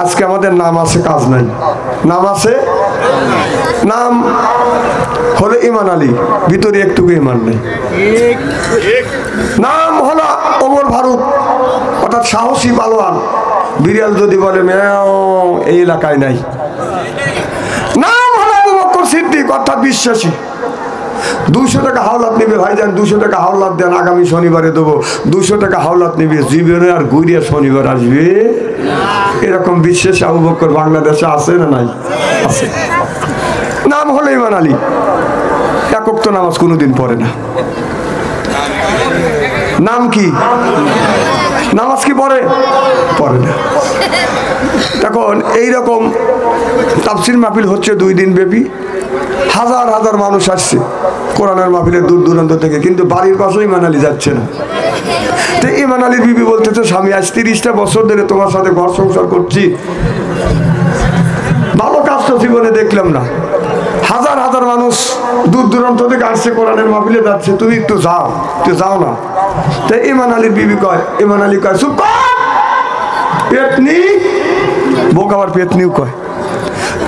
আজকে আমাদের নাম আছে, কাজ নাই। নাম আছে, নাম হলো ইমান আলী, ভিতরে একটু ইমান নেই। নাম হলো ওমর ফারুক, অর্থাৎ সাহসী পালোয়ান, বিড়াল যদি বলে ম্যাও এই এলাকায় নাই। নাম হলো আবু বকর সিদ্দিক, অর্থাৎ বিশ্বাসী। 200 টাকা হাওলাত নিবে ভাইজান, 200 টাকা হাওলাত দেন, আগামী শনিবারে দেবো। 200 টাকা হাওলাত নিবে, জীবনে আর ঘুরিয়ে শনিবার আসবে এরকম বিশ্বাস আবু বকর বাংলাদেশে আছে না নাই? আছে। নাম হলো ইমান আলী, একক তো নামাজ কোনোদিন পড়ে না। নাম কি? নামাজ কি পড়ে? পড়ে না। এখন এইরকম তাফসীর মাহফিল হচ্ছে 2 দিন ব্যাপী, হাজার হাজার মানুষ আসছে কোরআনের মাহফিলের দূর দূরান্ত থেকে, কিন্তু বাড়ির পাশেও ইমান আলী যাচ্ছে না। তো ইমান আলীর বিবি বলতেছে, স্বামী আজ 30টা বছর ধরে তোমার সাথে ঘর সংসার করছি, ভালো কাজ তো জীবনে দেখলাম না। হাজার হাজার মানুষ দূর দূরান্ত থেকে আসছে, কোরআনের মাহফিলে যাচ্ছে, তুমি একটু যাও, তুই যাও না। তো ইমান আলীর বিবি কয়, ইমান আলী কয় চুপ কর, পেতনি। বোক আবার পেতনিও কয়।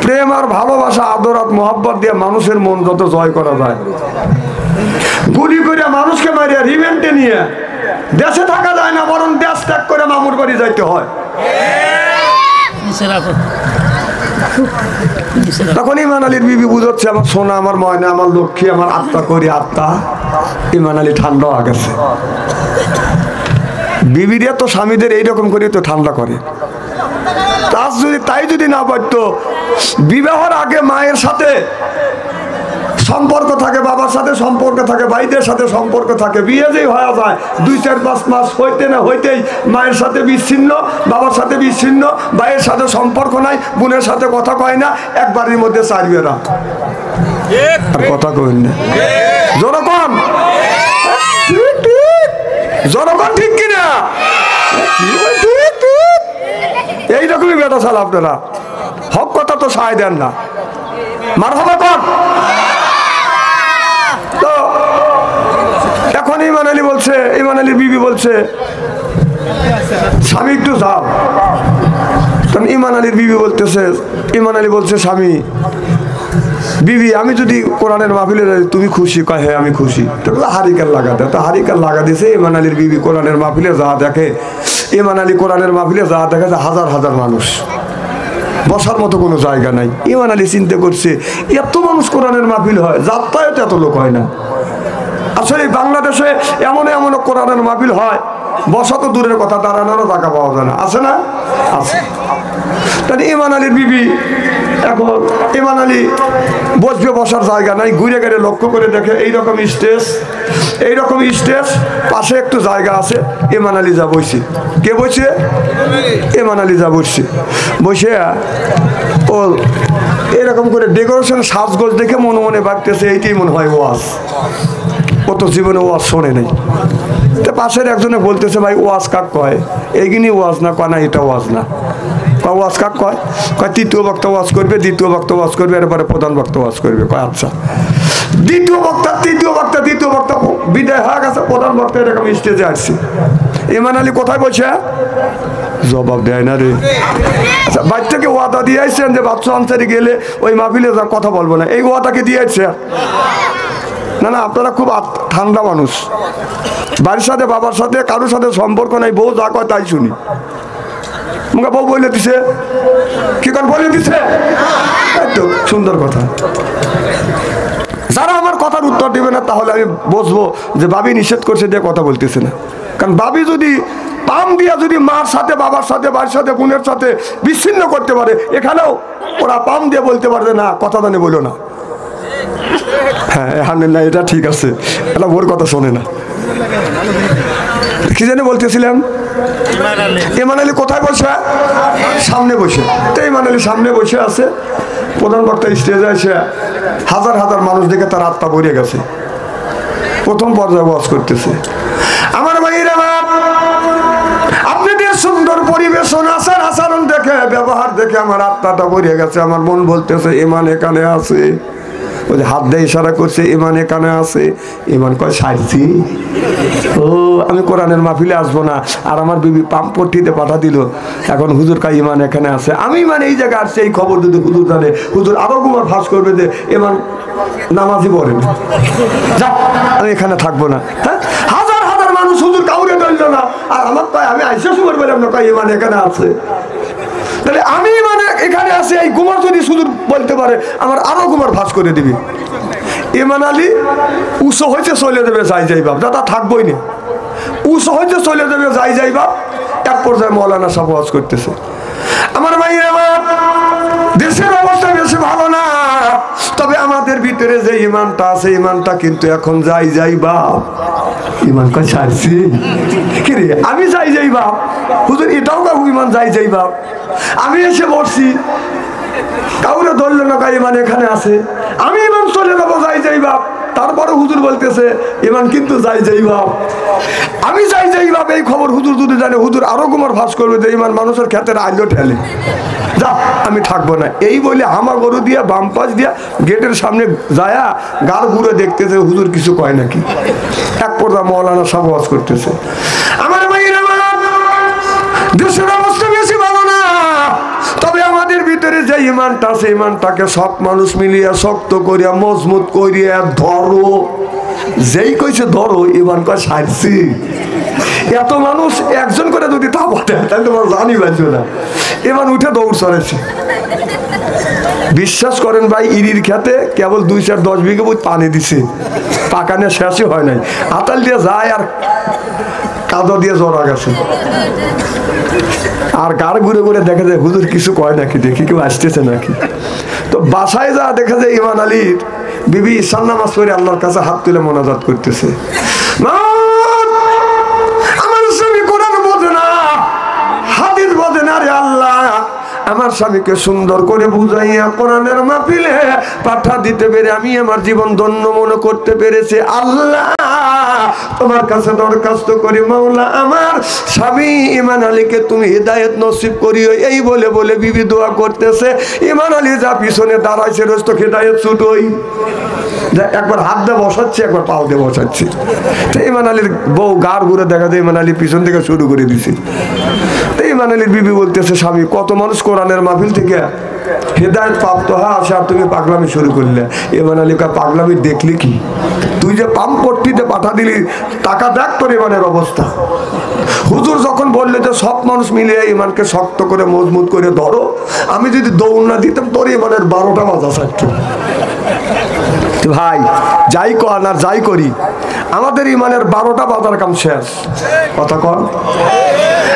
প্রেম আর ভালোবাসা, আদরাত মোহাব্বত দিয়ে মানুষের মন যত জয় করা যায়, গুলি করে মানুষকে মারিয়া রিভেন্টে নিয়ে দেশে থাকা যায় না, বরং দেশ ত্যাগ করে মামুর বাড়ি যাইতে হয়। তখন ইমান আলীর বিবি বুঝাচ্ছে, আমার সোনা, আমার ময়না, আমার লক্ষ্মী, আমার আত্মা করি আত্মা। ইমান আলী ঠান্ডা হয়ে গেছে। বিবিরা তো স্বামীদের এইরকম করে তো ঠান্ডা করে। তাই যদি না পারতো, বিবাহের আগে মায়ের সাথে সম্পর্ক থাকে, বাবার সাথে সম্পর্ক থাকে, ভাইদের সাথে সম্পর্ক থাকে, বিয়ে যেই হয়ে যায় 2-4-5 মাস হইতে না হইতেই মায়ের সাথে বিচ্ছিন্ন, বাবার সাথে বিচ্ছিন্ন, ভাইয়ের সাথে সম্পর্ক নাই, বোনের সাথে কথা কয় না, এক বাড়ির মধ্যে 4 বেড়া। আর কথা কইন না, জনগণ জনগণ ঠিক কিনা? এইরকমই বেটা চাল আপনারা, হক কথা তো সায় দেন না। মার হবে কন। তো এখন ইমান আলী বলছে, ইমান আলীর বিবি বলছে, স্বামী একটু যাও। তখন ইমান আলীর বিবি বলতেছে, ইমান আলী বলছে, স্বামী বিবি আমি যদি কোরআনের মাহফিলে যাই তুমি খুশি? কয় হ্যাঁ আমি খুশি। তো হারিকেন লাগাতে, তো হারিকেন লাগা দিয়েছে। ইমান আলীর বিবি কোরআনের মাহফিলে যা দেখে, ইমান আলী কোরআনের মাহফিলে যা দেখে যে হাজার হাজার মানুষ, বসার মতো কোনো জায়গা নাই। ইমান আলী চিন্তা করছে, এত মানুষ কোরআনের মাহফিল হয়, যাত্রায়ও এত লোক হয় না। আসলে বাংলাদেশে এমন এমন কোরআনের মাহফিল হয়, বসা তো দূরের কথা, দাঁড়ানোরও টাকা পাওয়া যায় না। আছে না? আছে। তাহলে ইমান আলীর বিবি, এখন ইমান আলী বসবে, বসার জায়গা নাই, ঘুরে ঘুরে লক্ষ্য করে দেখে এইরকম স্টেজ, এইরকম স্টেজ, পাশে একটু জায়গা আছে, ইমান আলী যা বসে। কে বসে? ইমান আলী যা বসছে। বসে ও এরকম করে ডেকোরেশন সাজগোজ দেখে মনে মনে ভাবতেছে এইটাই মনে হয় ওয়াজ। ও তো জীবনে ওয়াজ শোনে নাই। তো পাশের একজনে বলতেছে, ভাই ওয়াজ কাক কয়? এইগিনি ওয়াজ না? কয় না এটা ওয়াজ না। ওয়াজ কাক কয়? কয় তৃতীয় বক্তা ওয়াজ করবে, দ্বিতীয় বক্তা ওয়াজ করবে, এরপরে প্রধান বক্তা ওয়াজ করবে। কয় আচ্ছা। দ্বিতীয় বক্তা, তৃতীয় বক্তা, দ্বিতীয় বক্তা বিদায় হয়ে গেছে, প্রধান বক্তা এরকম স্টেজে আসছে। ইমান আলী কোথায় বসে? জবাব দেয় না রে। আচ্ছা, বাচ্চাকে ওয়াদা দিয়ে আসছেন যে বাচ্চা আনসারি গেলে ওই মাহফিলে যা কথা বলবো না, এই ওয়াদাকে দিয়ে আসছে? না না, আপনারা খুব ঠান্ডা মানুষ, বাড়ির সাথে বাবার সাথে কারোর সাথে সম্পর্ক নাই, বউ যা কয় তাই শুনি। মুখে বউ বলে দিছে, কি কর বলে দিছে, একদম সুন্দর কথা। যারা আমার কথার উত্তর দিবে না, তাহলে আমি বুঝবো যে ভাবি নিষেধ করছে দিয়ে কথা বলতেছে না। কারণ ভাবি যদি পাম দিয়া যদি মার সাথে, বাবার সাথে, বাড়ির সাথে, বোনের সাথে বিচ্ছিন্ন করতে পারে, এখানেও ওরা পাম দিয়ে বলতে পারবে না, কথা জানে বলো না। হ্যাঁ আলহামদুলিল্লাহ, এটা ঠিক আছে, এটা ওর কথা শোনে না। কি জানি বলতেছিলাম? ইমান আলী কোথায় বসে? সামনে বসে। তো ইমান আলী সামনে বসে আছে, প্রধান বক্তা স্টেজে এসে হাজার হাজার মানুষ দেখে তার আত্মা ভরে গেছে। প্রথম পর্যায়ে ওয়াজ করতেছে, আমার ভাইয়েরা, আপনাদের সুন্দর পরিবেশন, আচার আচরণ দেখে, ব্যবহার দেখে আমার আত্মাটা ভরে গেছে। আমার মন বলতেছে ইমান এখানে আছে, ওই যে হাত দিয়ে ইশারা করছে ইমান এখানে আছে। ইমান কয় সারছি, ও আমি কোরআনের মাহফিলে আসবো না। আর আমার বিবি পাম্পট্টিতে পাঠা দিল, এখন হুজুর কয় ইমান এখানে আছে। আমি মানে এই জায়গায় আসছি, এই খবর যদি হুজুর জানে, হুজুর আরো কুমার ফাঁস করবে যে ইমান নামাজি পড়েন, যা আমি এখানে থাকবো না। হ্যাঁ, হাজার হাজার মানুষ হুজুর কাউরে ধরল না, আর আমার কয় আমি আইসা সুমার বললাম না, কয় ইমান এখানে আছে। তাহলে আমি মানে এখানে আছি, এই কুমার যদি হুজুর বলতে পারে আমার আরো কুমার ফাঁস করে দিবি। ইমান আলী উৎস হয়েছে চলে যাবে যাই যাই বাপ, দাদা থাকবোই না। উৎস হয়েছে চলে যাবে যাই যাই বাপ। এক পর্যায়ে মৌলানা সাহেব ওয়াজ করতেছে, আমার ভাইয়ের আমার দেশের অবস্থা বেশি ভালো না, তবে আমাদের ভিতরে যে ইমানটা আছে ইমানটা কিন্তু এখন যাই যাই বাপ। ইমান কয় ছাড়ছি কি রে, আমি যাই যাই বাপ। হুজুর এটাও কাকু ইমান যাই যাই বাপ। আমি এসে বসছি, কাউরে ধরলো না, কয় ইমান এখানে আছে। আমি ইমান চলে যাবো যাই যাই বাপ। তারপরে হুজুর বলতেছে ইমান কিন্তু যাই যাই বাপ। আমি যাই যাই বাপ, এই খবর হুজুর যদি জানে, হুজুর আরো কুমার ফাঁস করবে যে ইমান মানুষের ক্ষেতের আইলো ঠেলে, যা আমি থাকবো না। এই বলে হামা গরু দিয়া বাম পাশ দিয়া গেটের সামনে যায়া গার ঘুরে দেখতেছে হুজুর কিছু কয় নাকি। এক পর্যায়ে মৌলানা সাহেব ওয়াজ করতেছে, আমার ভাইয়ের আমার দেশের অবস্থা বেশি ভালো না, তবে আমাদের ভিতরে যে ইমানটা আছে ইমানটাকে সব মানুষ মিলিয়া শক্ত করিয়া মজবুত করিয়া ধরো। যেই কইছে ধরো, ইমান কয় সারছি। এত মানুষ একজন করে যদি তা বলে তাহলে তোমার জানি বাঁচবে না। এবার উঠে দৌড় চড়েছে। বিশ্বাস করেন ভাই, ইরির খেতে কেবল 2-10 বিঘে পানি দিছে, পাকানে শেষই হয় নাই। হাতাল দিয়ে যায় আর কাদা দিয়ে জড়া গেছে। আর গার ঘুরে ঘুরে দেখা যায় হুজুর কিছু কয় নাকি, দেখি কেউ আসতেছে নাকি। তো বাসায় যা দেখা যায় ইমান আলীর বিবি ঈশান নামাজ পড়ে আল্লাহর কাছে হাত তুলে মোনাজাত করতেছে, আমার স্বামী কোরআন বোঝে না, হাদিস বোঝে না, রে আল্লাহ আমার স্বামীকে সুন্দর করে বুঝাইয়া কোরআনের মাহফিলে পাঠা দিতে পেরে আমি আমার জীবন ধন্য মনে করতে পেরেছি। আল্লাহ তোমার কাছে দরখাস্ত করি মাওলা, আমার স্বামী ইমান আলীকে তুমি হিদায়াত নসিব করিও। এই বলে বলে বিবি দোয়া করতেছে। ইমান আলী যা পিছনে দাঁড়াইছে রোজ তো হিদায়াত ছুটোই, একবার হাত দিয়ে বসাচ্ছে, একবার পাও দিয়ে বসাচ্ছে। ইমান আলীর বউ গার ঘুরে দেখা যায় ইমান আলী পিছন থেকে শুরু করে দিছে। ইমান আলীর বিবি বলতেছে, স্বামী কত মানুষ কোরআনের মাহফিল থেকে হেদায়েত প্রাপ্ত হয় আসে, আর তুমি পাগলামি শুরু করলে। ইমান আলী কয় পাগলামি দেখলি কি, তুই যে পাম্পট্টিতে পাঠা দিলি, টাকা দেখ তোর ইমানের অবস্থা। হুজুর যখন বললে যে সব মানুষ মিলিয়ে ইমানকে শক্ত করে মজবুত করে ধরো, আমি যদি দৌড় না দিতাম তোর ইমানের 12টা বাজা থাকতো। ভাই যাই কর আর যাই করি, আমাদের ইমানের 12টা বাজার কাম শেষ। কথা কর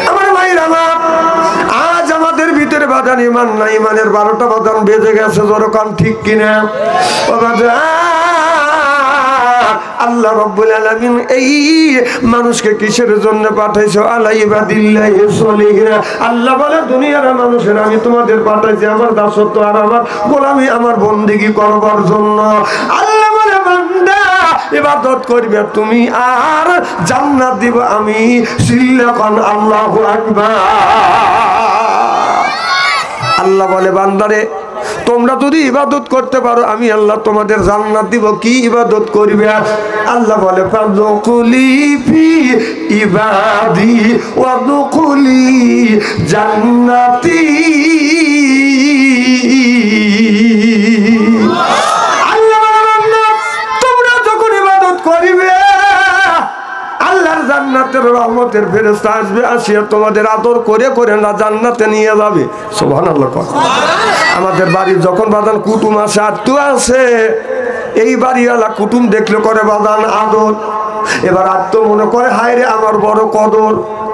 আমার ভাইরা, আজ আমাদের ভিতরে বাজান ইমান না, ইমানের 12টা বাজান বেজে গেছে। জোরকান ঠিক কিনা? আল্লাহ রাব্বুল আলামিন এই মানুষকে কিসের জন্য পাঠাইছো? আলাইবাদিল্লাহি সলিহিনা। আল্লাহ বলে দুনিয়ার মানুষের আমি তোমাদের পাঠাইছি আমার দাসত্ব আর আমার গোলামি, আমার বন্দেগী করবার জন্য। আল্লাহ বলে বান্দা ইবাদত করবে তুমি আর জান্নাত দিব আমি। সিল্লাকান আল্লাহু আকবার। আল্লাহ বলে বান্দারে তোমরা যদি ইবাদত করতে পারো আমি আল্লাহ তোমাদের জান্নাত দিব। কি ইবাদত করবে? আল্লাহ বলে ফাদখুলি ফি ইবাদি ওয়াদখুলি জান্নাতি। আল্লাহ বলে তোমরা যখন ইবাদত করবে আল্লাহর জান্নাতের রহমতের ফেরেশতা আসবে, আসিয়া তোমাদের আদর করে করে না জান্নাতে নিয়ে যাবে। সুবহানাল্লাহ। আমাদের বাড়ির যখন বাদান কুটুম আসে, আত্মীয় আছে, এই বাড়িওয়ালা কুটুম দেখলে করে বাদান আদর। এবার আত্মীয় মনে করে হায় রে আমার বড় কদর,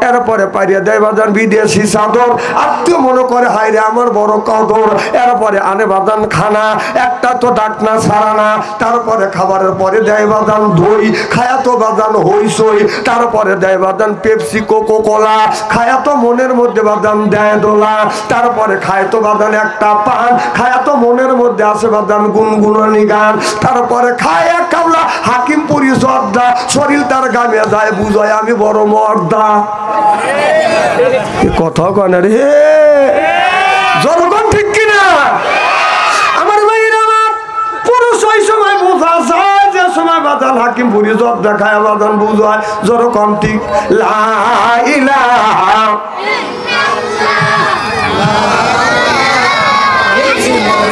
এরপরে পাইয়া দেয় বাদান বিদেশি চাদর। আত্মীয় মনে করে হায় রে আমার বড় কদর, এরপরে আনে বাদান খানা, একটা তো ডাকনা ছাড়ানা। তারপরে খাবারের পরে দেয় বাদান দই, খায়া তো বাদান হইসই। তারপরে দেয় বাদান পেপসি কোকো কোলা, খায়া তো মনের মধ্যে বাদান দেয় দোলা। তারপরে খায় তো বাদান একটা পান, খায়া তো মনের মধ্যে আছে বাদান গুনগুনানি গান। তারপরে খায় এক কামলা হাকিমপুরি জর্দা, শরীর তার গামে যায় বুঝায় আমি বড় মর্দা। কথা কয় রে জনগণ ঠিক কিনা? আমার ভাইয়ের আমার পুরুষ হইছ বাজান হাকিমপুরি জব দেখায় বাজান বুঝায় যেরকম ঠিক লা ইলাহা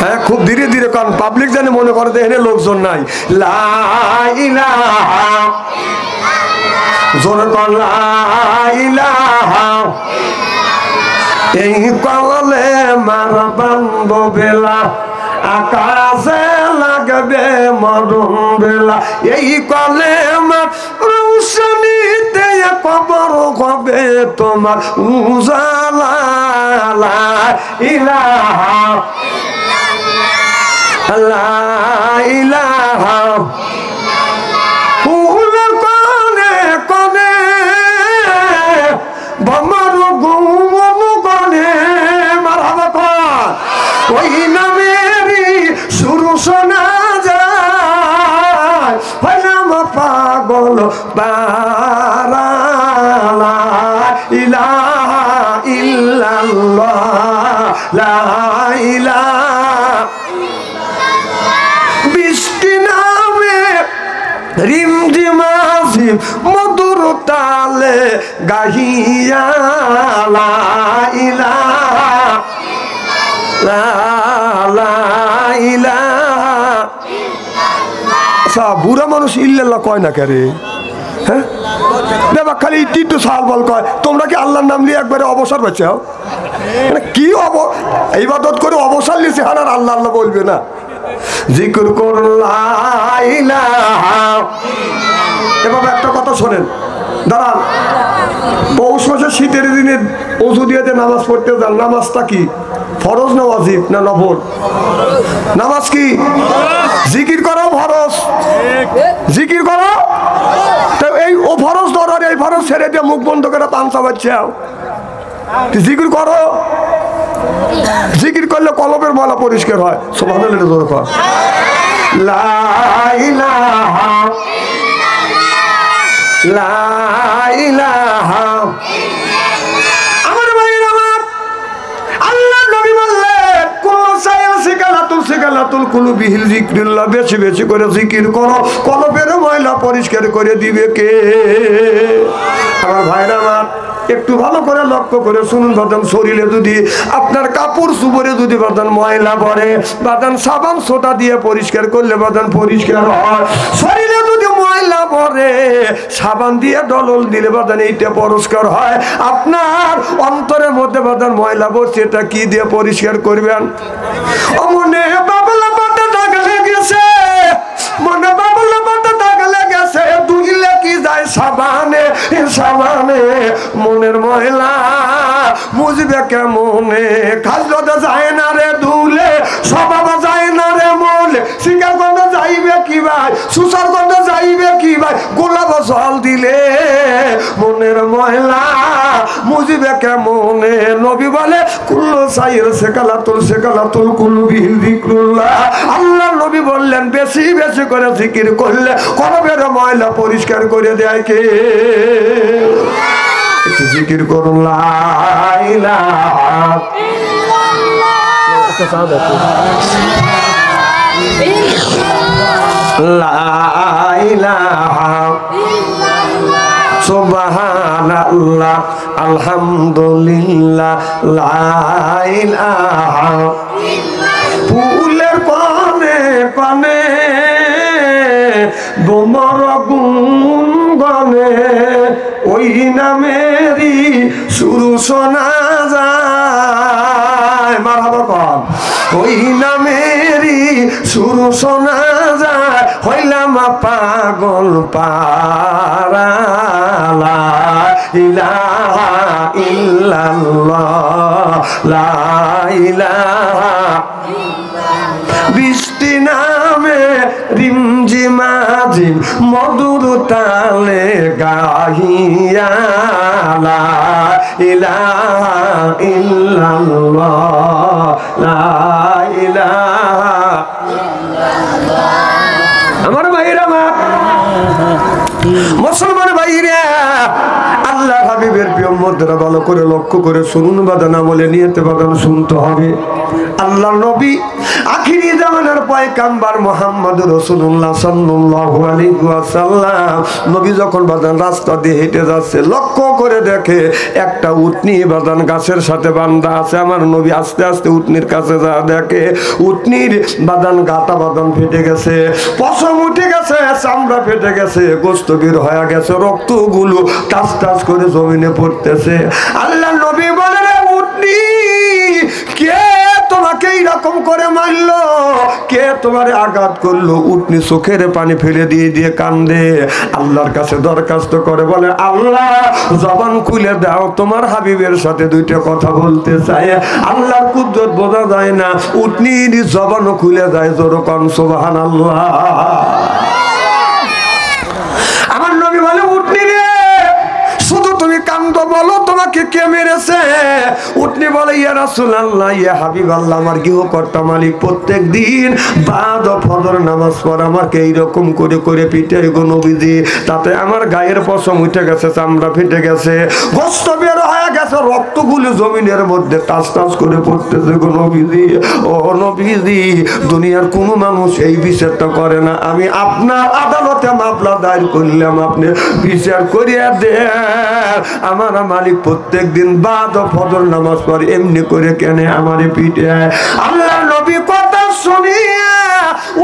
হ্যাঁ খুব ধীরে ধীরে কারণ পাবলিক জানে মনে করে এখানে লোকজন নাই লা ইলাহা যেরকম লা ইলাহা এই কলে মার বান্ধবেলা আকাশে লাগবে মরণ বেলা এই কলে মার রৌশনীতে কবর হবে তোমার উজালা লা ইলাহা লা ইলাহা ফুলের কনে কনে বমর গুমন কনে মারহাবা কর ওই নামেরই সুর শোনা যায় হইলাম পাগল পারা লা ইলাহা ইল্লাল্লাহ লা ইলাহা বৃষ্টি নামে রিমঝিমাঝিম মধুর তালে গাহিয়া লা ইলাহা লা ইলাহা আচ্ছা বুড়া মানুষ ইল্লাল্লাহ কয় না কে হ্যাঁ দেবা খালি টিটু সাল বল কয় তোমরা কি আল্লাহর নাম নিয়ে একবারে অবসর পাচ্ছো কি ইবাদত করে অবসর নিছে আর আল্লাহ আল্লাহ বলবে না জিকির করলাই না এভাবে একটা কথা শোনেন দাঁড়ান পৌষ মাসে শীতের দিনে ওযু দিয়ে যে নামাজ পড়তে যান নামাজটা কি ফরজ না ওয়াজিব না নফল নামাজ কি জিকির করো ফরজ জিকির করো তো এই ও ফরজ ধরার এই ফরজ ছেড়ে দিয়ে মুখ বন্ধ করে পান চাবাচ্ছে জিকির করো জিকির করলে কলবের ময়লা পরিষ্কার হয় সুবহানাল্লাহ জোরে কর লা ইলাহা লা ইলাহা আমার ভাইরা আমার আল্লাহ নবী বললেন কোন সাইল সিকালাতুল কুলুবিহিল যিকরুল্লাহ বেশি বেশি করে জিকির করো কলবের ময়লা পরিষ্কার করে দিবে কে আমার ভাইরা আমার একটু ভালো করে লক্ষ্য করে শুনুন বাদান শরীরে যদি আপনার কাপড় চুপড়ে যদি বাদান ময়লা পড়ে বাদান সাবান সোটা দিয়ে পরিষ্কার করলে বাদান পরিষ্কার হয় শরীরে যদি ময়লা পড়ে সাবান দিয়ে ডলল দিলে বাদান এইটা পরিষ্কার হয় আপনার অন্তরের মধ্যে বাদান ময়লা পড়ছে এটা কি দিয়ে পরিষ্কার করবেন ও মনে বাবলা পাতা দাগ লেগেছে মনে বাবলা পাতা দাগ লেগেছে দুইলে কি যায় সাবানে সাবানে মনের ময়লা মুজবে কেমনে খাজতে যায় না রে দুলে স্বভাব যায় না রে মলে শিকার গন্ধ যাইবে কি ভাই সুসার গন্ধ যাইবে কি ভাই গোলাপ জল দিলে মনের ময়লা মুজবে কেমনে নবী বলে কুল্লু সাইর সেকালাতুল কুলুবিহিল যিকরুল্লাহ আল্লাহ নবী বললেন বেশি বেশি করে জিকির করলে কলবের ময়লা পরিষ্কার করে দেয় কে একটু জিকির করুন লা ইলাহা লা ইলাহা সুবহানাল্লাহ আলহামদুলিল্লাহ লা ইলাহা ফুলের কনে কনে বোমর গুনগনে ওই নামেরই সুর শোনা যায় মারহাবা কর ওই নামেরই সুর শোনা যায় হইলাম পাগল পারা লা ইলাহা ইল্লাল্লাহ লা ইলাহা বৃষ্টি নামে রিমঝিমাঝিম মধুর তালে গাহিয়া লা ইলাহা ইল্লাল্লাহ লা ইলাহা আমার ভাইরা মুসলমান ভাইরা আল্লাহ হাবিবের প্রিয় মুদ্রা ভালো করে লক্ষ্য করে শুনুন বাদান আমলে নিয়তে বাদান শুনতে হবে আল্লাহ নবী আখিরি জামানার পয়গাম্বর মুহাম্মদ রাসূলুল্লাহ সাল্লাল্লাহু আলাইহি ওয়াসাল্লাম নবী যখন বাজান রাস্তা দিয়ে হেঁটে যাচ্ছে, লক্ষ্য করে দেখে একটা উটনি বাজান গাছের সাথে বাঁধা আছে। আমার নবী আস্তে আস্তে উটনির কাছে যা দেখে উটনির বাদান গাটা বাদান ফেটে গেছে, পশম উঠে গেছে, চামড়া ফেটে গেছে, গোস্ত বের হয়ে গেছে, রক্তগুলো টাচ টাচ করে জমিনে পড়তেছে। আল্লাহ নবী বলেন, উটনি কে তোমাকে এইরকম করে মারলো? কে তোমারে আঘাত করলো? উটনি চোখের পানি ফেলে দিয়ে দিয়ে কান্দে, আল্লাহর কাছে দরখাস্ত করে, বলে আল্লাহ জবান খুলে দাও, তোমার হাবিবের সাথে দুইটা কথা বলতে চাই। আল্লাহর কুদরত বোঝা যায় না, উটনির জবানও খুলে যায়। জোরে কোন সুবহানাল্লাহ। আমার নবী বলে, উটনি রে শুধু তুমি কান্দো, বলো তোমাকে কে মেরেছে? উটনি বলে, ইয়া রাসূলুল্লাহ, ইয়া হাবিবাল্লাহ, আমার গৃহকর্তা মালিক প্রত্যেক দিন বাদ ও ফজর নামাজ পড়ে আমাকে এইরকম করে করে পিটাই গো নবীজি। তাতে আমার গায়ের পশম উঠে গেছে, চামড়া ফেটে গেছে, গোস্ত বের হয়ে গেছে, রক্তগুলো জমিনের মধ্যে টাচ টাচ করে পড়তেছে গো নবীজি। ও নবীজি, দুনিয়ার কোনো মানুষ এই বিচারটা করে না। আমি আপনার আদালতে মামলা দায়ের করলাম, আপনি বিচার করিয়া দেন। আমার মালিক প্রত্যেক দিন বাদ ও ফজর নামাজ পড়ে, এমনি করে কেন আমারে পিটে? আল্লাহ নবী কথা শুনিয়া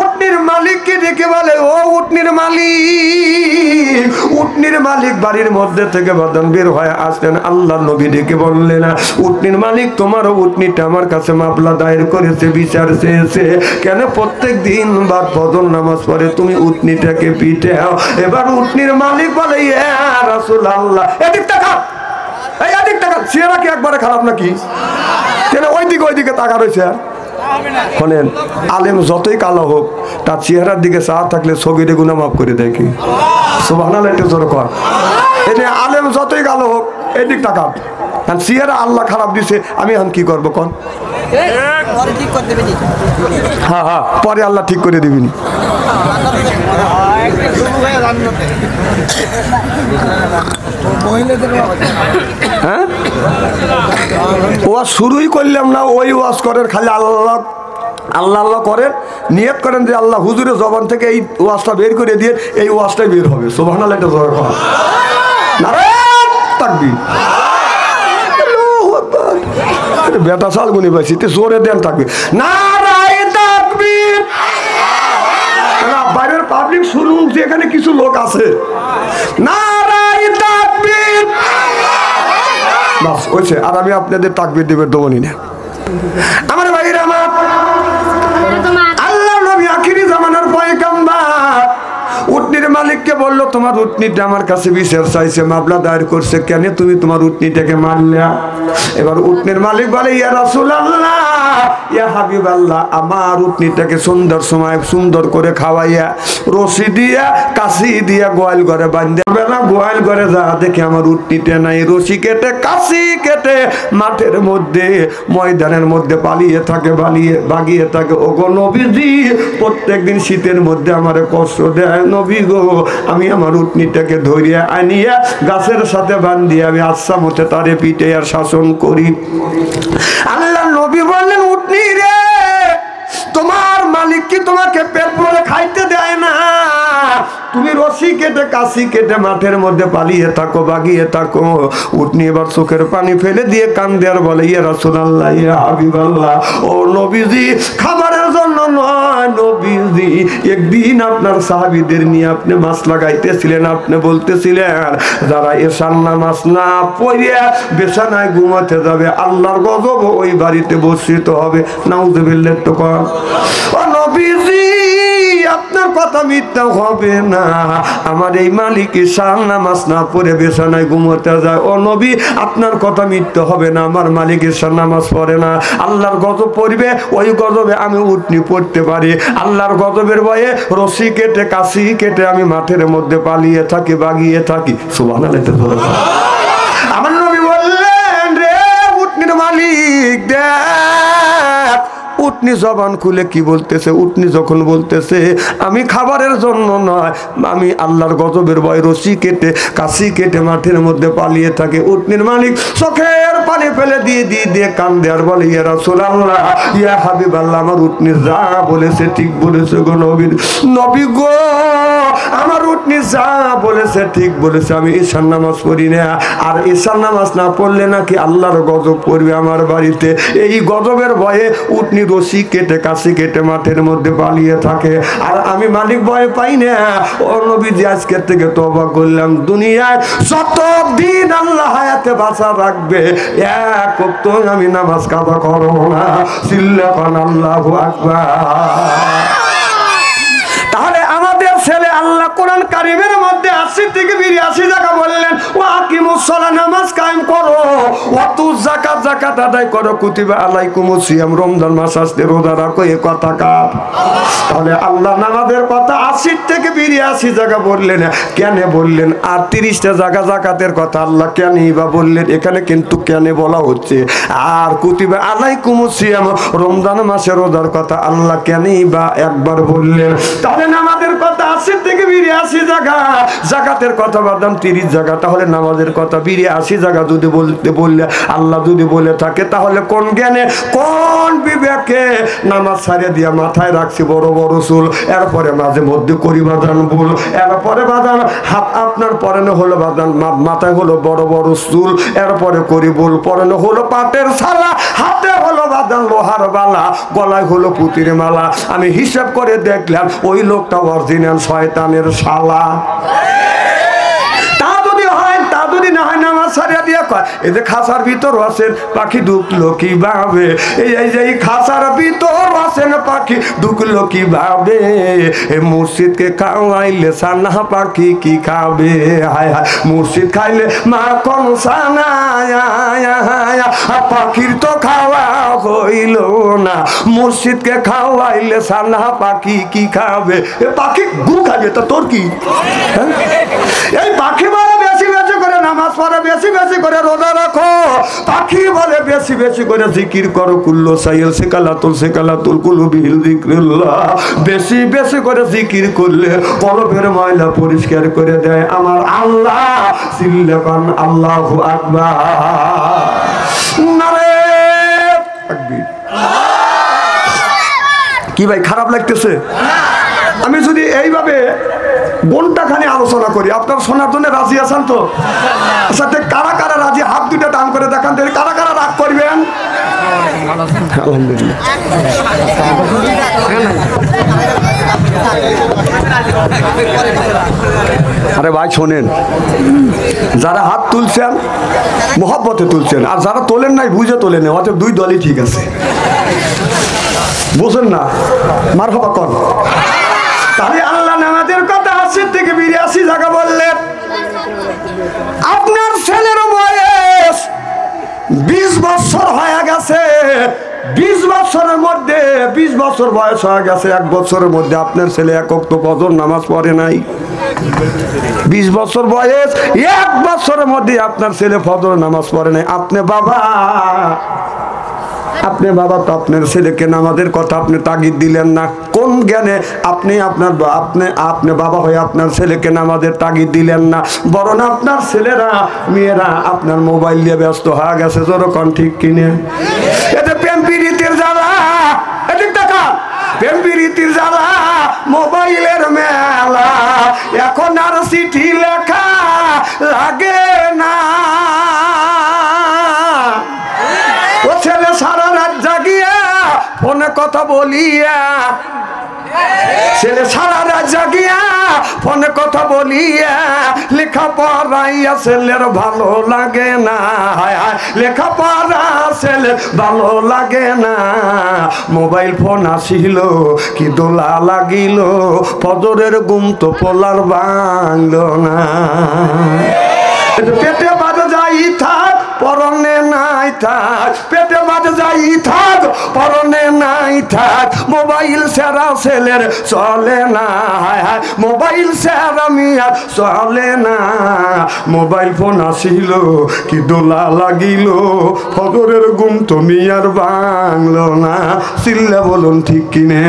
উটনির মালিককে ডেকে বলে, ও উটনির মালিক। উটনির মালিক বাড়ির মধ্যে থেকে বাদান বের হয়ে আসলেন। আল্লাহ নবী ডেকে বললেন, উটনির মালিক, তোমারও উটনিটা আমার কাছে মামলা দায়ের করেছে, বিচার চেয়েছে। কেন প্রত্যেক দিন বাদ ফজর নামাজ পড়ে তুমি উটনিটাকে পিটে? এবার উটনির মালিক বলে, ইয়া রাসূলুল্লাহ, এদিক তাকা, এই এদিক তাকা। চেহারা কি একবারে খারাপ নাকি? কেন ওইদিকে তাকা রয়েছে? শোনেন, আলেম যতই কালো হোক, তার চেহারার দিকে চা থাকলে ছবিরে গুনাহ মাফ করে দেয়। কি সুবহানাল্লাহ, একটু জোরে কর। এই আলেম যতই কালো হোক, এদিক তাকা। চেহারা আল্লাহ খারাপ দিছে, আমি এখন কি করবো কন? হ্যাঁ হ্যাঁ, পরে আল্লাহ ঠিক করে দিবিনি। হ্যাঁ, ওয়াজ শুরুই করলাম না, ওই ওয়াজ করেন খালি আল্লাহ আল্লাহ আল্লাহ করেন, নিয়ত করেন যে আল্লাহ হুজুরের জবান থেকে এই ওয়াজটা বের করে দিয়ে এই ওয়াজটাই বের হবে। সুবহানাল্লাহ, এটা জোরে কর। নারায়ে তাকবীর। বেটা সাল গুনি পাইছি, জোরে দেন তাকবীর। নারায়ে তাকবীর। বাইরের পাবলিক শুরু, যেখানে কিছু লোক আছে, নারায়ে তাকবীর। বাস হয়েছে, আর আমি আপনাদের তাকবীর দিবে দেবনি না। আমার ভাইরা, আমার আল্লাহ নবী আখিরি জামানার পয়গাম্বর উটনির মালিককে বলল, তোমার উটনিটা আমার কাছে বিচার চাইছে, মামলা দায়ের করছে, কেন তুমি তোমার উটনিটাকে মারলে? এবার উটনির মালিক বলে, ইয়া রাসূলুল্লাহ, ইয়া হাবিবাল্লাহ, আমার উটনিটাকে সন্ধ্যার সময় সুন্দর করে খাওয়াইয়া রশি দিয়া কাশি দিয়া গোয়াল ঘরে বাঁধে, বেলা গোয়াল ঘরে যা দেখে আমার উটনিটা নাই, রশি কেটে কাশি কেটে মাঠের মধ্যে ময়দানের মধ্যে পালিয়ে থাকে, বাগিয়ে থাকে। ওগো নবীজি, প্রত্যেকদিন শীতের মধ্যে আমারে কষ্ট দেয় নবী গো। আমি আমার উটনিটাকে ধরিয়া আনিয়া গাছের সাথে বান্ধিয়ে আমি আচ্ছা মতে তারে পিটে আর শাসন করি। আল্লাহ নবী বললেন, উটনি রে, তোমার মালিক কি তোমাকে পেট ভরে খাইতে দেয় না? তুমি রশি কেটে কাশি কেটে মাঠের মধ্যে পালিয়ে থাকো, বাগিয়ে থাকো। উটনি এবার চোখের পানি ফেলে দিয়ে কান্দে আর বলে, ইয়া রাসূলুল্লাহ, ইয়া হাবিবাল্লাহ, ও নবীজি, খাবারের জন্য নয় নবীজি, একদিন আপনার সাহাবীদের নিয়ে আপনি মাছ লাগাইতেছিলেন, আপনি বলতেছিলেন যারা এশার নামাজ না পড়িয়া বিছানায় ঘুমাতে যাবে, আল্লাহর গজব ওই বাড়িতে বর্ষিত হবে। নাউযুবিল্লাহ। তো কর, ও নবীজি, আপনার কথা মিথ্যা হবে না। আমার এই মালিক ঈশার নামাজ না পড়ে বিছানায় ঘুমোতে যায়। ও নবী, আপনার কথা মিথ্যা হবে না। আমার মালিক ঈশার নামাজ পড়ে না। আল্লাহর গজব পড়বে, ওই গজবে আমি উটনি পড়তে পারি। আল্লাহর গজবের ভয়ে রশি কেটে কাশি কেটে আমি মাঠের মধ্যে পালিয়ে থাকি, বাগিয়ে থাকি। সুবহানাল্লাহ। আমার নবী বললেন, রে উটনির মালিক, দেখ উটনি জবান খুলে কি বলতেছে? উটনি যখন বলতেছে আমি খাবারের জন্য নয়, আমি আল্লাহর গজবের ভয় রশি কেটে কাশি কেটে মাঠের মধ্যে পালিয়ে থাকে। উটনির মালিক চোখের পানি ফেলে দিয়ে কান্দে আর বলে ইয়া রাসূলুল্লাহ, ইয়া হাবিবাল্লাহ, আমার উটনি যা বলেছে ঠিক বলেছে গো নবী গো, আমার উটনি যা বলেছে ঠিক বলেছে। আমি ঈশান নামাজ পড়ি না, আর ঈশান নামাজ না পড়লে নাকি আল্লাহর গজব পড়বে আমার বাড়িতে। এই গজবের ভয়ে উটনি রশি কেটে কাশি কেটে মাঠের মধ্যে পালিয়ে থাকে, আর আমি মালিক ভয় পাই না। ও নবীজি, আজকের থেকে তওবা করলাম, দুনিয়ায় যতদিন আল্লাহ হায়াতে বাঁচা রাখবে এক ওয়াক্ত আমি নামাজ কাজা করব না। সিল্লাকান আল্লাহু আকবার। তাহলে আমাদের ছেলে আল্লাহ কোরআন কারীমের মধ্যে 80 থেকে 82 জায়গা বললেন ওয়া আকিমুস সালাহ, নামাজ কায়েম করো, ওয়া তুজ যাকাত, যাকাত আদায় করো, কুতিবা আলাইকুমুস সিয়াম, রমজান মাস আসছে রোজা রাখো। এই কথা কার? তাহলে আল্লাহ নামাজের কথা 80 থেকে 82 জায়গা বললেন। কেন বললেন? আর 30টা জায়গা যাকাতের কথা আল্লাহ কেনই বা বললেন? এখানে কিন্তু কেন বলা হচ্ছে। আর কুতিবা আলাইকুমুস সিয়াম, রমজান মাসে রোজার কথা আল্লাহ কেনই বা একবার বললেন? তাহলে নামাজের কথা 80 থেকে 82 জায়গা, যাকাতের কথা বাদাম 30 জায়গা। তাহলে নামাজের কথা 82 জায়গা যদি বললে আল্লাহ যদি বলে থাকে, তাহলে কোন জ্ঞানে কোন বিবেকে নামাজ ছাড়িয়ে দিয়া মাথায় রাখছি বড় বড় চুল, এরপরে মাঝে মধ্যে করি বাদান ভুল, এরপরে বাদান হাত আপনার পরনে হলো বাদান মাথায় হলো বড় বড় চুল, এরপরে করি ভুল, পরনে হলো পাটের ছালা, হাতে হলো বাদান লোহার বালা, গলায় হলো পুতির মালা। আমি হিসাব করে দেখলাম ওই লোকটা অরিজিনাল শয়তানের শালা। তা যদি হয়, তা যদি না হয়, নামাজ ছাড়িয়ে দিয়া কয় এই যে খাসার ভিতর আছেন পাখি ঢুকলো কিভাবে, এই যে খাসার ভিতর আছেন পাখি ঢুকলো কিভাবে, এই মুর্শিদকে খাওয়াইলে সানা পাখি কি খাবে, হায় হায় মুর্শিদ খাইলে মাখন সানা, পাখির তো খাওয়া হইল না, মুর্শিদকে খাওয়াইলে সানা পাখি কি খাবে, এ পাখি গু খাবে, তা তোর কি? এই পাখি বলে বেশি বেশি করে নামাজ পড়ে, বেশি বেশি করে রোজা রাখো, পাখি বলে বেশি বেশি করে জিকির করো, কুল্লু সাইল সেকালাতুল কুলুবিল যিকরুল্লাহ, বেশি বেশি করে জিকির করলে কলবের ময়লা পরিষ্কার করে দেয় আমার আল্লাহ। সিল্লাকান আল্লাহু আকবার। নারে তাকবীর। কি ভাই খারাপ লাগতেছে? আমি যদি এইভাবে ঘন্টাখানি আলোচনা করি, আপনার শোনার জন্য রাজি আছেন তো? সাথে কারা কারা রাজি? হাত দুটা টান করে দেখান, কারা কারা রাগ করবেন? আলহামদুলিল্লাহ। আরে ভাই শোনেন, যারা হাত তুলছেন মহব্বতে তুলছেন, আর যারা তোলেন নাই বুঝে তোলেন, অতএব দুই দলই ঠিক আছে, বুঝেন না? মারহাবা কর। তাহলে আল্লাহ নামাজের কথা 80 থেকে 82 জায়গা বললেন। আপনার ছেলের বয়স 20 বছর হয়ে গেছে, 20 বছরের মধ্যে 20 বছর বয়স হয়ে গেছে, 1 বছরের মধ্যে আপনার ছেলে এক ওয়াক্ত ফজর নামাজ পড়ে নাই। 20 বছর বয়স, 1 বছরের মধ্যে আপনার ছেলে ফজর নামাজ পড়ে নাই। আপনি বাবা তো আপনার ছেলেকে নামাজের কথা আপনি তাগিদ দিলেন না। কোন জ্ঞানে আপনি বাবা হয়ে আপনার ছেলেকে নামাজের তাগিদ দিলেন না? বরং আপনার ছেলেরা মেয়েরা আপনার মোবাইল নিয়ে ব্যস্ত হয়ে গেছে। যেরকম ঠিক কিনে এতে প্রেম প্রীতির জ্বালা, এদিক দেখা প্রেম প্রীতির জ্বালা, মোবাইলের মেলা, এখন আর চিঠি লেখা লাগে না। ও ছেলে সারা রাত জাগিয়া ফোনে কথা বলিয়া, ছেলে সারা রাত জাগিয়া ফোনে কথা বলিয়া, লেখা পড়াইয়া ছেলের ভালো লাগে না, লেখা পড়া ছেলের ভালো লাগে না। মোবাইল ফোন আসিল কি দোলা লাগিল, ফজরের ঘুম তো পোলার ভাঙল না। পেটে বাজে যাই থাক পরনে নাই থাক, পেটে বাজে যাই থাক পরনে নাই থাক, মোবাইল মোবাইল ছাড়া ছেলের চলে না, হায় হায় মোবাইল ছাড়া মিয়ার চলে না। মোবাইল ফোন আসিল কি দোলা লাগিল, ফজরের ঘুম তো মিয়ার বাংলো না। চিল্লা বলুন ঠিক কিনে।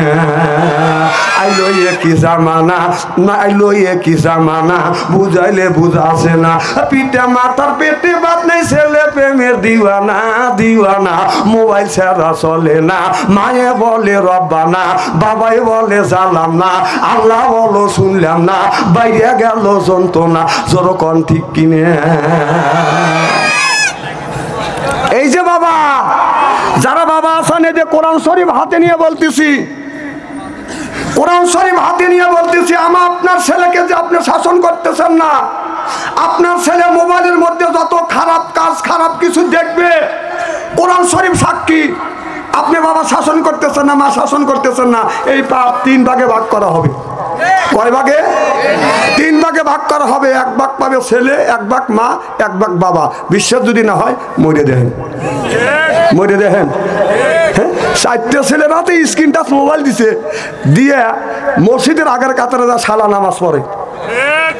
আইলো কি জামানা না, আইলো কি জামানা, বুঝাইলে বুঝাছে না। পিঠে মাথার পেটে বাদ নেই, ছেলে প্রেমের দিওয়ানা দিওয়ানা। মোবাইল ছাড়া চলে না, মায়ে বলে রব্বানা, বাবাই বলে জানলাম না, আল্লাহ বলো শুনলাম না, বাইরে গেল যন্ত্রণা। যেরকম ঠিক কিনে। এই যে বাবা, যারা বাবা আছেন, এই যে কোরআন শরীফ হাতে নিয়ে বলতেছি, কোরআন শরীফ হাতে নিয়ে বলতেছি, আমার আপনার ছেলেকে যে আপনি শাসন করতেছেন না, আপনার ছেলে মোবাইলের মধ্যে যত খারাপ কাজ খারাপ কিছু দেখবে, কোরআন শরীফ সাক্ষী। আপনি বাবা শাসন করতেছেন না, মা শাসন করতেছেন না, এই পাপ 3 ভাগে ভাগ করা হবে। কয় ভাগে? 3 ভাগে ভাগ করা হবে। 1 ভাগ পাবে ছেলে, 1 ভাগ মা, 1 ভাগ বাবা। বিশ্বাস যদি না হয় মরে দেখেন, মরে দেখেন। হ্যাঁ, 4টে ছেলের হাতে স্ক্রিন টাচ মোবাইল দিছে, দিয়ে মসজিদের আগের কাতারে যা সালা নামাজ পড়ে,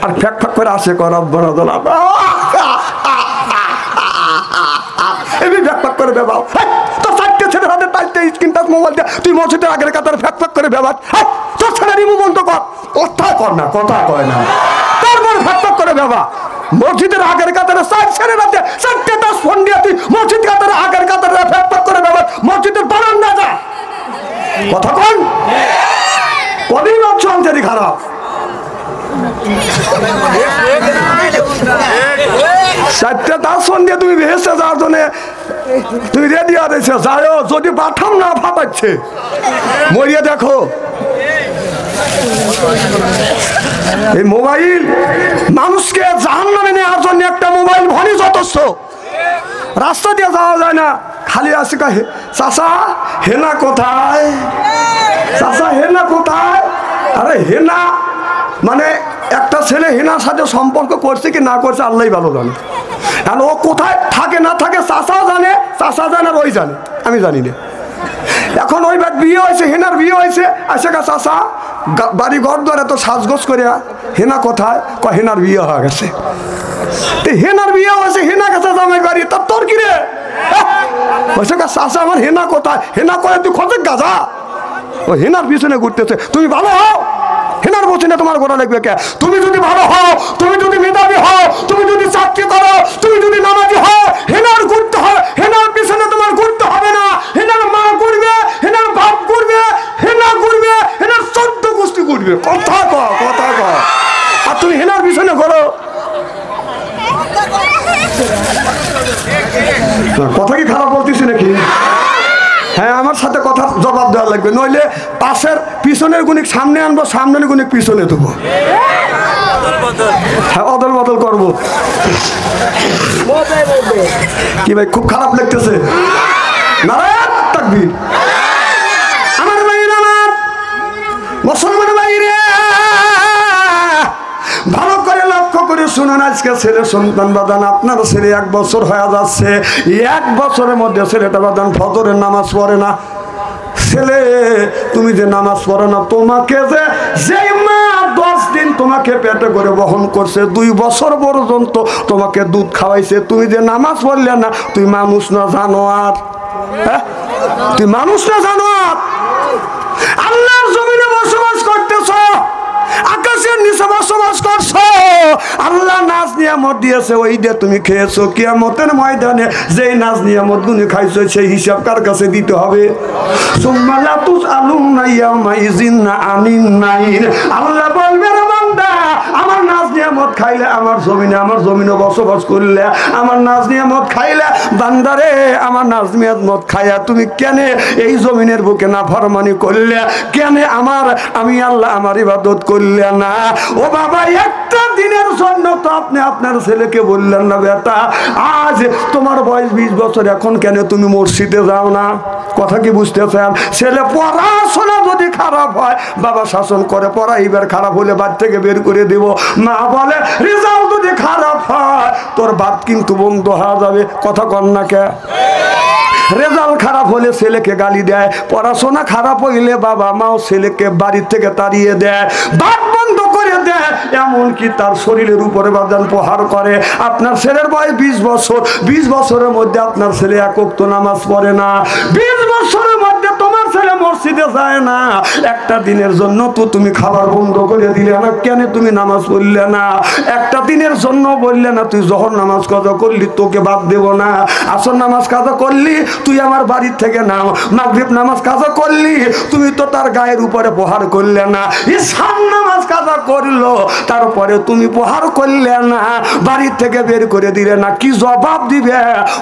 আর ফ্যাক ফ্যাক করে আসে রব্বানা দোলা, এমনি ফ্যাক ফ্যাক করে বেবাও। তো 4টে ছেলের হাতে 4টে স্ক্রিন টাচ মোবাইল দিয়ে তুই মসজিদের আগের কাতারে ফ্যাক ফ্যাক করে বেবাত। তোর ছেলে রিমু বন্ধ কর, কথা কর না, কথা কয় না, তারপর ফ্যাক ফ্যাক করে বেবা। মসজিদের আগের কাতারে 4 ছেলের হাতে 4টে টাচ ফোন দিয়ে তুই মসজিদ কাতারে আগের কাতারে ফ্যাক ফ্যাক করে বেবাত, মসজিদের বারান্দা যা। কথা কন, কদিন ভাবছো আন্তরি খারাপ? 4টে টাচ ফোন দিয়ে তুমি ভেসে যাওয়ার জন্য তুমি রেডি হয়েছে, যাও যদি পাঠাম না ফাটাচ্ছে, মরিয়ে দেখো। এই মোবাইল মানুষকে জাহান্নামে নেওয়ার জন্য একটা মোবাইল ফোনই যথেষ্ট। রাস্তা দিয়ে যাওয়া যায় না, খালি আসে কাহে চাচা হেনা কোথায়, চাচা হেনা কোথায়। আরে হেনা মানে একটা ছেলে হেনার সাথে সম্পর্ক করছে কি না করছে আল্লাহ ভালো জানে। আর ও কোথায় থাকে না থাকে চাচা জানে, চাচা জানে আর ওই জানে, আমি জানি না। এখন ওই বিয়ে হয়েছে, হেনার বিয়ে হয়েছে, আসে গা চাচা বাড়ি ঘর দ্বারা তো সাজগোজ করে, হেনা কোথায়, হেনার বিয়ে হয়ে গেছে। হেনার বিয়ে হয়েছে, হেনা গেছে জামাই বাড়ি, তার তোর কি রে? বলছে গা চাচা আমার হেনা কোথায়, হেনা করে তুই খোঁজে গাজা, ও হেনার পিছনে ঘুরতেছে। তুমি ভালো হও, হেনার বসে তোমার গোড়া লাগবে কে? তুমি যদি ভালো হও, তুমি যদি মেধাবী হও, তুমি যদি চাকরি করো, তুমি যদি নামাজি হও, হেনার ঘুরতে হয়, হেনার পিছনে তোমার ঘুরতে হবে না। হেনার মা ঘুরবে, হেনার বাপ ঘুরবে, হেনা ঘুরবে, হেনার 14 গোষ্ঠী ঘুরবে। কথা ক, কথা ক। আর তুমি হেনার পিছনে করো, কথা কি খারাপ বলতেছি নাকি? হ্যাঁ, আমার সাথে কথা জবাব দেওয়া লাগবে, নইলে পাশের পিছনের গুণিক সামনে আনবো, সামনের গুণিক পিছনে দেবো। হ্যাঁ, অদল বদল করবো। কি ভাই খুব খারাপ লাগতেছে? নারায়ণ তাকবীর। আমার ভাইরা, আমার মুসলমান ভাইরা, ভালো করে লক্ষ্য করে শুনুন। আজকে ছেলে সন্তান বাদান, আপনার ছেলে 1 বছর হয়ে যাচ্ছে, 1 বছরের মধ্যে ছেলেটা বাদান ফজরের নামাজ পড়ে না। ছেলে তুমি যে নামাজ পড়ো না, তোমাকে যে মা 10 দিন তোমাকে পেটে করে বহন করছে, 2 বছর পর্যন্ত তোমাকে দুধ খাওয়াইছে, তুমি যে নামাজ পড়লে না, তুই মানুষ না জানোয়ার? হ্যাঁ, তুই মানুষ না জানোয়ার? আল্লাহর জমিনে বসবাস করতেছ, আকাশের নিচে বসবাস করছো, আল্লাহ নাজ নিয়ামত দিয়েছে, ওই দিয়ে তুমি খেয়েছো। কিয়ামতের ময়দানে যেই নাজ নিয়ামত গুলো খাইছো সেই হিসাব কার কাছে দিতে হবে? আল্লাহ বলবে রে বান্দা, আমার নাজ নিয়ামত খাইলে, আমার জমিনে বসবাস করলে, আমার নাজ নিয়ামত খাইলে, বান্দারে আমার নাজ নিয়ামত খাইয়া তুমি কেন এই জমিনের বুকে নাফরমানি করলে, কেন আমি আল্লাহ আমার ইবাদত করলে না? ও বাবা, একটা দিনের জন্য তো আপনি আপনার ছেলেকে বললেন না, বেটা আজ তোমার বয়স 20 বছর, এখন কেন তুমি মসজিদে যাও না? কথা কি বুঝতেছেন? ছেলে পড়াশোনা যদি খারাপ হয়, বাবা শাসন করে, পড়া এবার খারাপ হলে বাদ থেকে বের করে দেব। মা বলে রেজাল্ট যদি খারাপ হয়, তোর বাদ কিন্তু বন্ধ হয়ে যাবে। কথা কন না কে? রেজাল্ট খারাপ হলে ছেলেকে গালি দেয়, পড়াশোনা খারাপ হইলে বাবা মাও ছেলেকে বাড়ির থেকে তাড়িয়ে দেয়, বাদ বন্ধ করে দেয়, এমনকি তার শরীরের উপরে বাজান প্রহার করে। আপনার ছেলের বয়স 20 বছর, 20 বছরের মধ্যে আপনার ছেলে এক ওয়াক্ত নামাজ পড়ে না, 20 বছরের মধ্যে তোমার ছেলে মসজিদে যায় না। একটা দিনের জন্য তো তুমি খাবার বন্ধ করে দিলে না, কেন তুমি নামাজ পড়লে না? একটা দিনের জন্য বললে না তুই যখন নামাজ কাজা করলি তোকে বাদ দেব না, আসর নামাজ কাজা করলি তুই আমার বাড়ির থেকে নাও, মাগরিব নামাজ কাজা করলি তুমি তো তার গায়ের উপরে প্রহার করলে না, ঈশান নামাজ কাজা করলো তারপরে তুমি প্রহার করলে না, বাড়ির থেকে বের করে দিলে না, কি জবাব দিবে?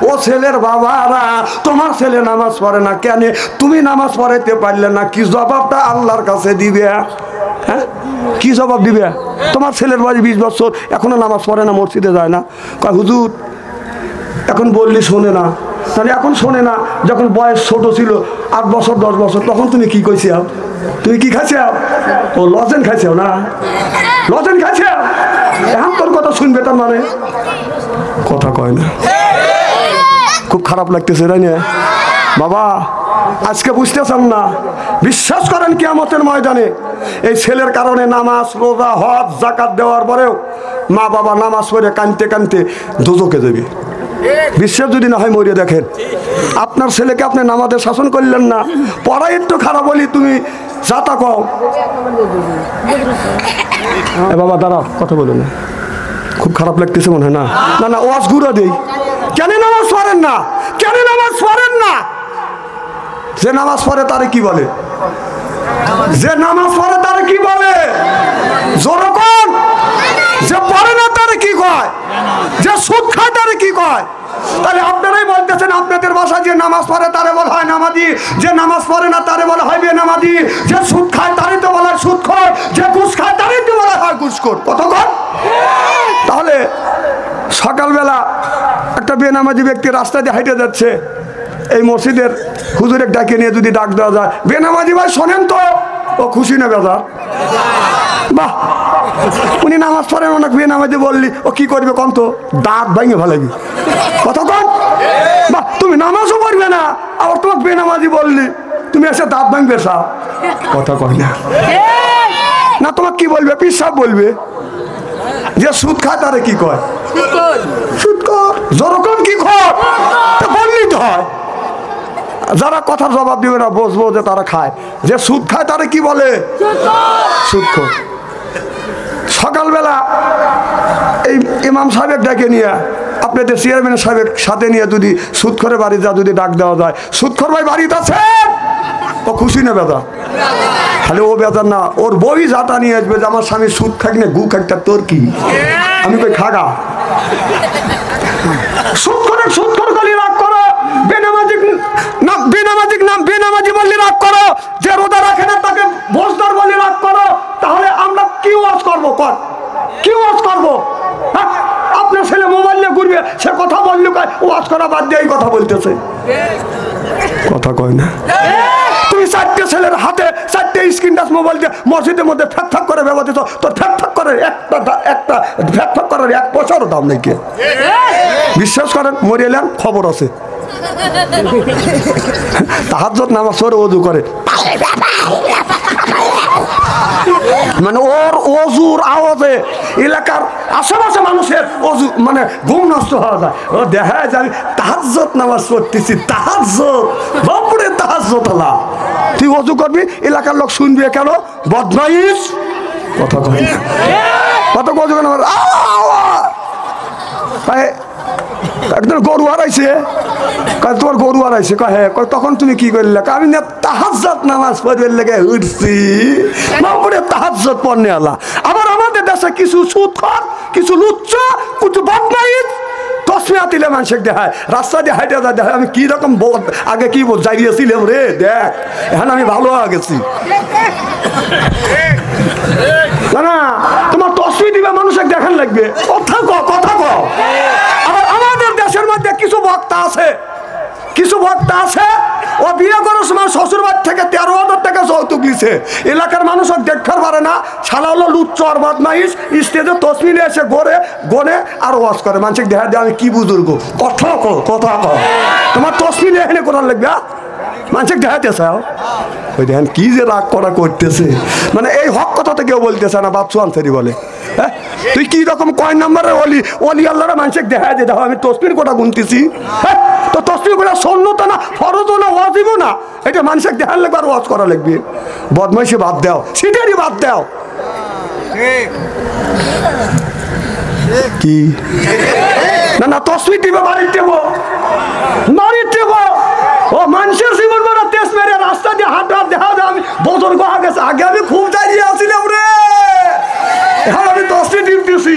ও ছেলের বাবারা, তোমার ছেলে নামাজ পড়ে না কেন, তুমি নামাজ পড়াইতে পারলে না, কি জবাবটা আল্লাহর কাছে দিবে? হ্যাঁ, কি জবাব দিবে? তোমার ছেলের বয়স 20 বছর, এখনো নামাজ পড়ে না, মসজিদে যায় না। কয় হুজুর এখন বললি শোনে না, তাহলে এখন শোনে না, যখন বয়স ছোট ছিল 8 বছর 10 বছর তখন তুমি কি কইছিও? তুমি কি খাইছিও? ও লজেন খাইছিও না, লজেন খাইছিও, এখন তোর কথা শুনবে তার মানে? কথা কয় না, খুব খারাপ লাগতেছে তাই না বাবা? আজকে বুঝতেছেন না, বিশ্বাস করেন কিয়ামতের ময়দানে এই ছেলের কারণে নামাজ রোজা হজ যাকাত দেওয়ার পরেও মা বাবা নামাজ পড়ে কাঁদতে কাঁদতে দোজখে যাবে। বিশ্বাস যদি না হয় মরিয়ে দেখেন, আপনার ছেলেকে আপনি নামাজে শাসন করলেন না, পড়াই একটু খারাপ বলি তুমি যাতা কও। বাবা দাঁড়াও, কথা বলুন না, খুব খারাপ লাগতেছে মনে হয় না? না না, ওয়াজ ঘুরে দেই। কেন নামাজ পড়েন না? কেন নামাজ পড়েন না? যে নামাজ পড়ে তারে কি বলে? যে নামাজ পড়ে তারে কি বলে? জোরকন। যে পড়ে না তারে কি কয়? যে সুদ খায় তারে কি কয়? তাহলে আপনারাই বলতেছেন আপনাদের ভাষায় যে নামাজ পড়ে তারে বলা হয় নামাজি, যে নামাজ পড়ে না তারে বলা হয় বেনামাজি, যে সুদ খায় তারে তো বলা হয় সুদখোর, যে ঘুষ খায় তারে তো বলা হয় ঘুষখোর। কতক্ষণ? তাহলে সকালবেলা একটা বেনামাজি ব্যক্তি রাস্তা দিয়ে হাঁটে যাচ্ছে, এই মসজিদের হুজুরের ডাকে নিয়ে যদি ডাক দেওয়া যায়, বেনামাজি ভাই শোনেন তো, ও খুশি না বেজা? বাহ, উনি নামাজ পড়েন, অনেক বেনামাজি বললি ও কি করবে কন তো? দাঁত ভাঙে ভালাবি। কতক্ষণ? বাহ, তুমি নামাজও পড়বে না, আবার তোমাকে বেনামাজি বললি, তুমি এসে দাঁত ভাঙবে সা? কথা কয় না। না তোমাকে কি বলবে? পিসাব বলবে। যে সুদ খায় তারে কি কয়? সুদখোর। জোরকম কি খোর? তা বললেই তো হয়। যারা কথার জবাব দিবে না বুঝবো যে তারা খায়। যে সুদ খায় তারে কি বলে? সুদখোর। সকালবেলা এই ইমাম সাহেবের ডাকে নিয়ে আপনাদের চেয়ারম্যান সাহেবের সাথে নিয়ে যদি সুদখোরের বাড়ি যা যদি ডাক দেওয়া যায়, সুদখোর ভাই বাড়িতে আছে, ও খুশি না বেদা? তাহলে ও বেদার না, ওর বই যাটা নিয়ে আসবে যে আমার স্বামী সুদ খাক না গু খাকটা তোর কি? আমি কই খাগা। সুদখোরের সুদখোর গলি রাগ করো, বেনামাজিক নাম বেনামাজিক নাম বেনামাজি বললে রাগ করো, যে রোজা রাখে না তাকে ভোজদার বলে রাগ করো। তাহলে আমরা কি ওয়াজ করবো? কর কি ওয়াজ করবো? আপনার ছেলে মোবাইল নিয়ে ঘুরবে, সে কথা বললো কয় ওয়াজ করা বাদ দিয়ে এই কথা বলতেছে। কথা কয় না। তুমি 4টে ছেলের হাতে 4টে স্ক্রিন টাচ মোবাইল দিয়ে মসজিদের মধ্যে ফ্যাক ফ্যাক করে ব্যবহার দিত, তো ফ্যাক ফ্যাক করে একটা ফ্যাক ফ্যাক করার 1 পয়সারও দাম নেই। কে বিশ্বাস করেন? মরিয়েলেন খবর আছে। তাহাজ্জুদ নামাজ পড়ে ওযু করে, মানে ওর ওযুর আওয়াজে এলাকার আশেপাশে মানুষের ওযু মানে ঘুম নষ্ট হয়ে যায়। ও দেখা যায় তাহাজ্জুদ নামাজ পড়তেছি, তাহাজ্জুদ বাপরে তাহাজ্জুদ আল্লাহ। তুই ওযু করবি, এলাকার লোক শুনবি কেন? বদমাইশ। কথা কই না। কত ওযু কেন? একদম গরু হারাইছে, তোমার গরু হারাইছে, হ্যাঁ। তখন তুমি কি করলে? আমি না তাহাজ্জুদ নামাজ পড়বে লেগে উঠছি, বাপরে তাহাজ্জুদ পড়নে আল্লাহ। আবার আমাদের দেশে কিছু সুদখোর, কিছু লুচ্চা, কিছু বদমাইশ তসমিয়া দিলে মানুষের দেখায়, রাস্তা দিয়ে হাইটে যায়, দেখায় আমি কি রকম আগে কি যাইয়েছিলাম রে, দেখ এখন আমি ভালো হয়ে গেছি। না তোমার তসমি দিবে মানুষের দেখান লাগবে, কথা কও, কথা কও। আবার আমাদের দেশের মধ্যে কিছু বক্তা আছে, কিছু বক্তা আছে, ও বিয়ে করার সময় শ্বশুর বাড়ি থেকে 13,000 টাকা যৌতুক লিছে, এলাকার মানুষ আর দেখতে পারে না, শালা হলো লুচ্চ আর বদমাইশ, স্টেজে তসবিলে এসে গনে আর ওয়াজ করে, মানুষ দেখা দেয় আমি কি বুজুর্গ, কথা কও তোমার তসবিলে এখানে করার লাগবে, মানুষ দেখাতে চাও। ওই দেখেন কি যে রাগ করা করতেছে, মানে এই হক কথাতে কেউ বলতেছে না, বাচ্চু আনসারি বলে হ্যাঁ তুই কি রকম কয় নম্বরে অলি আল্লাহরা মানুষকে দেখা যে দেখো আমি তসবির কোটা গুনতেছি, হ্যাঁ তো তসবির কোটা শূন্যতা না, ফরজ না, ওয়াজিব না, এটা মানুষকে দেখার লাগবে আর ওয়াজ করা লাগবে। বদমাইশি বাদ দাও, সিটারি বাদ দাও, কি না তসবির দিবে বাড়ির দেব ও মানুষের জীবন বড় তেজ মেরে রাস্তা দিয়ে হাত দেখা যায় আমি বুজুর্গ হয়ে গেছে, আগে আমি খুব দাঁড়িয়ে আসছিলাম রে, এখন আমি তসবির দিতেছি।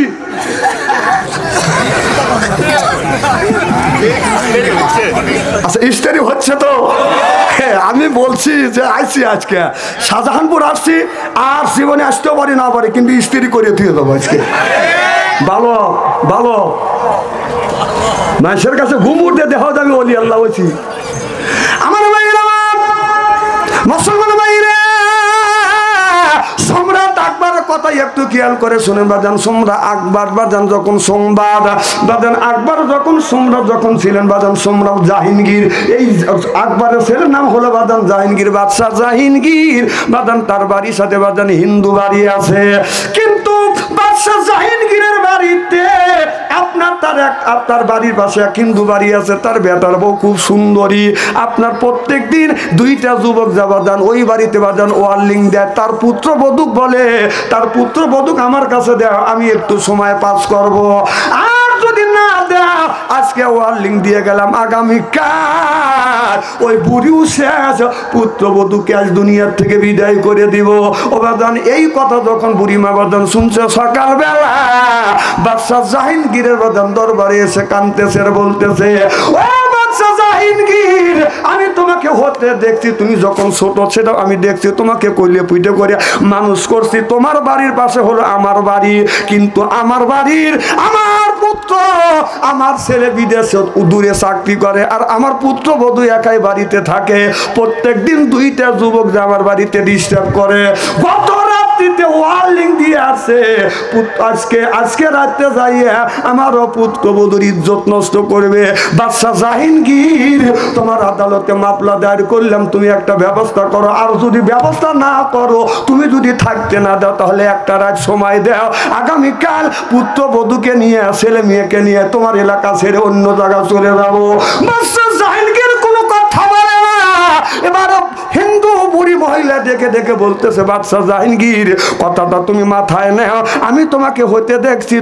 আচ্ছা ইস্তারি হচ্ছে তো, আমি বলছি যে আইসি আজকে শাহজাহানপুর আসছি, আর জীবনে আসতেও পারি না পারি, কিন্তু ইস্তারি করে দিয়ে দেবো আজকে। ভালো ভালো মানুষের কাছে ঘুম উঠতে দেখা যায় আমি অলি আল্লাহ বলছি। আমার ভাইরা, মুসলমান ভাইরা, সম্রাট আকবরের কথা একটু খেয়াল করে শুনে বাজান। সম্রাট আকবর বাজান যখন আকবর যখন সম্রাট যখন ছিলেন বাজান, সম্রাট জাহাঙ্গীর, এই আকবরের ছেলের নাম হলো বাজান জাহাঙ্গীর, বাদশাহ জাহাঙ্গীর বাজান, তার বাড়ির সাথে বাজান হিন্দু বাড়ি আছে, কিন্তু বাদশাহ জাহাঙ্গীরের বাড়িতে আপনার বাড়ির পাশে এক হিন্দু বাড়ি আছে, তার বেটার বউ খুব সুন্দরী, আপনার প্রত্যেক দিন দুইটা যুবক যা বাজান ওই বাড়িতে বাজান ওয়ার্লিং দেয়, তার পুত্র বধূক বলে তার পুত্র বধূক আমার কাছে দেয়, আমি একটু সময় পাস করব, আর যদি না দেয় আজকে ওয়ার্লিং দিয়ে গেলাম, আগামীকাল ওই বুড়িও শেষ, পুত্র বধূকে আজ দুনিয়ার থেকে বিদায় করে দিব। ও বাজান এই কথা যখন বুড়িমা বাজান শুনছে, সকালবেলা বাদশাহ জাহাঙ্গীরের বাজান দরবারে এসে কাঁদতেছে আর বলতেছে, ও বাদশাহ জাহাঙ্গীর, আমি তোমাকে হতে দেখছি, তুমি যখন ছোট ছিল আমি দেখছি তোমাকে কইলে পুইটে করে মানুষ করছি, তোমার বাড়ির পাশে হলো আমার বাড়ি, কিন্তু আমার বাড়ির আমার পুত্র আমার ছেলে বিদেশে দূরে চাকরি করে, আর আমার পুত্র বধূ একাই বাড়িতে থাকে, প্রত্যেক দিন দুইটা যুবক যে আমার বাড়িতে ডিস্টার্ব করে, গত রাত্রিতে ওয়ার্নিং দিয়ে আসে, আজকে রাতে যাইয়া আমারও পুত্র বধূর ইজ্জত নষ্ট করবে। বাদশাহ জাহাঙ্গীর, তোমার আদালতে মামলা দায়ের করলাম, তুমি একটা ব্যবস্থা করো, আর যদি ব্যবস্থা না করো, তুমি যদি থাকতে না দাও, তাহলে একটা রাত সময় দাও, আগামীকাল পুত্র বধূকে নিয়ে ছেলে মেয়েকে নিয়ে তোমার এলাকা ছেড়ে অন্য জায়গা চলে যাবো। বাদশাহ জাহাঙ্গীর কোনো কথা বলে না, এবার হিন্দু বুড়ি মহিলা দেখে বলতেছে, বাদশাহ জাহাঙ্গীর কথাটা তুমি মাথায় নাও, আমি তোমাকে হতে দেখছি।